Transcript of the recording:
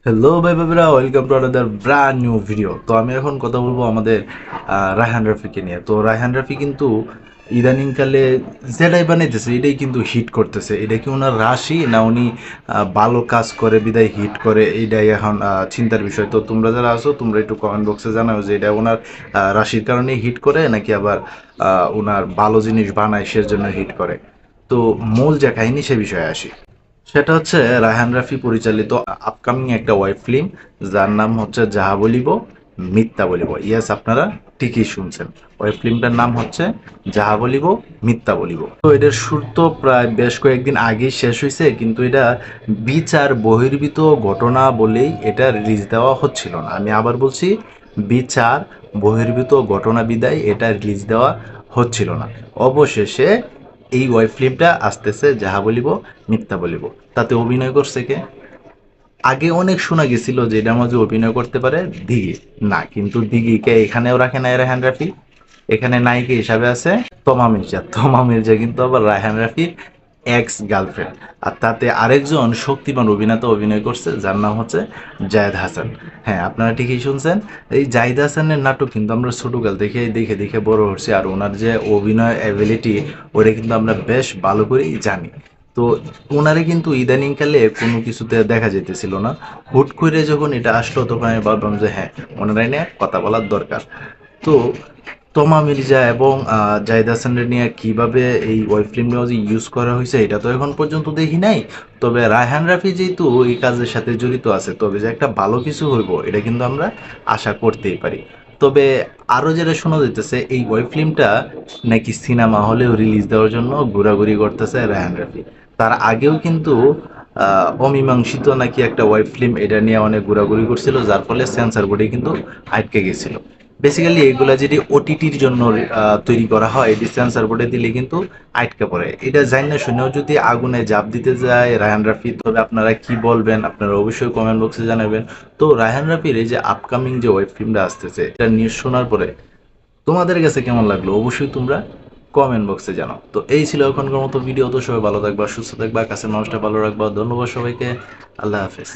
Hello ভাই ভাইরা, welcome to another brand new video. তো আমি এখন কথা বলবো আমাদের রায়হান রাফিকে নিয়ে। তো রায়হান রাফি কিন্তু ইদানিংকালে যেটাই বানাইতেছে এটাই কিন্তু হিট করতেছে। এটা কি ওনার রাশি, না উনি ভালো কাজ করে বিদায় হিট করে, এইটাই এখন চিন্তার বিষয়। তো তোমরা যারা আছো তোমরা একটু কমেন্ট বক্সে জানাও যে এটা ওনার রাশির কারণে হিট করে, নাকি আবার ওনার ভালো জিনিস বানায় সেজন্য হিট করে। তো মূল যে কাহিনী সে বিষয়ে আসি। সেটা হচ্ছে রায়হান রাফি পরিচালিত আপকামিং একটা ওয়েব ফিল্ম, যার নাম হচ্ছে যাহা বলিব মিথ্যা বলিব। ইয়েস, আপনারা ঠিকই শুনছেন। ওয়েব ফিল্মটার নাম হচ্ছে যাহা বলিব মিথ্যা বলিব। তো এটার শুট তো প্রায় বেশ কয়েকদিন আগেই শেষ হয়েছে, কিন্তু এটা বিচার বহির্ভূত ঘটনা বলেই এটা রিলিজ দেওয়া হচ্ছিল না। আমি আবার বলছি, বিচার বহির্ভূত ঘটনা বিদায় এটা রিলিজ দেওয়া হচ্ছিল না। অবশেষে এই ওয়েব ফিল্মটা আসতেছে, যাহা বলিব মিথ্যা বলিব। তাতে অভিনয় করছে কে? আগে অনেক শোনা গেছিল যে এটার মধ্যে অভিনয় করতে পারে দিঘি। না, কিন্তু দিঘিকে এখানেও রাখে নাই রায়হান রাফি। এখানে নায়িকা হিসাবে আছে তমা মির্জা। তমা মির্জা কিন্তু আবার রায়হান রাফির এক্স গার্লফ্রেন্ড। আর তাতে আরেকজন শক্তিমান অভিনেতা অভিনয় করছে, যার নাম হচ্ছে জায়েদ হাসান। হ্যাঁ, আপনারা ঠিকই শুনছেন। এই জাহিদ হাসানের নাটক কিন্তু আমরা ছোটকাল থেকে দেখে দেখে বড় হচ্ছি, আর ওনার যে অভিনয় অ্যাবিলিটি ওটা কিন্তু আমরা বেশ ভালো করেই জানি। তো ওনারে কিন্তু ইদানিংকালে কোনো কিছুতে দেখা যেতেছিল না। হুট করে যখন এটা আসলো তখন আমি ভাবলাম যে হ্যাঁ, ওনারাই নিয়ে কথা বলার দরকার। তো তমা মির্জা এবং জাহিদ হাসানের নিয়ে কিভাবে এই ওয়েব ফিল্মটা যে ইউজ করা হয়েছে এটা তো এখন পর্যন্ত দেখি নাই। তবে রায়হান রাফি যেহেতু এই কাজের সাথে জড়িত আছে, তবে যে একটা ভালো কিছু হইব এটা কিন্তু আমরা আশা করতেই পারি। তবে আরও যেটা শোনা যাইতেছে, এই ওয়েব ফিল্মটা নাকি সিনেমা হলেও রিলিজ দেওয়ার জন্য ঘোরাঘুরি করতেছে রায়হান রাফি। তার আগেও কিন্তু অমীমাংসিত নাকি একটা ওয়েব ফিল্ম এটা নিয়ে অনেক ঘোরাঘুরি করছিল, যার ফলে সেন্সর বোর্ডে কিন্তু আটকে গেছিল। বেসিক্যালি এগুলা যদি ওটিটির জন্য তৈরি করা হয়, এটি সেন্সর বোর্ডে দিলে কিন্তু আটকে পড়ে। এটা জানি না, শুনেও যদি আগুনে জাপ দিতে যায় রায়হান রাফি, তবে আপনারা কি বলবেন আপনারা অবশ্যই কমেন্ট বক্সে জানাবেন। তো রায়হান রাফির এই যে আপকামিং যে ওয়েব ফিল্মটা আসতেছে, এটা নিউজ শোনার পরে তোমাদের কাছে কেমন লাগলো অবশ্যই তোমরা কমেন্ট বক্সে জানাও। তো এই ছিল এখনকার মতো ভিডিও। তো সবাই ভালো থাকবা, সুস্থ থাকবা, কাছের মানুষটা ভালো রাখবা। ধন্যবাদ সবাইকে। আল্লাহ হাফেজ।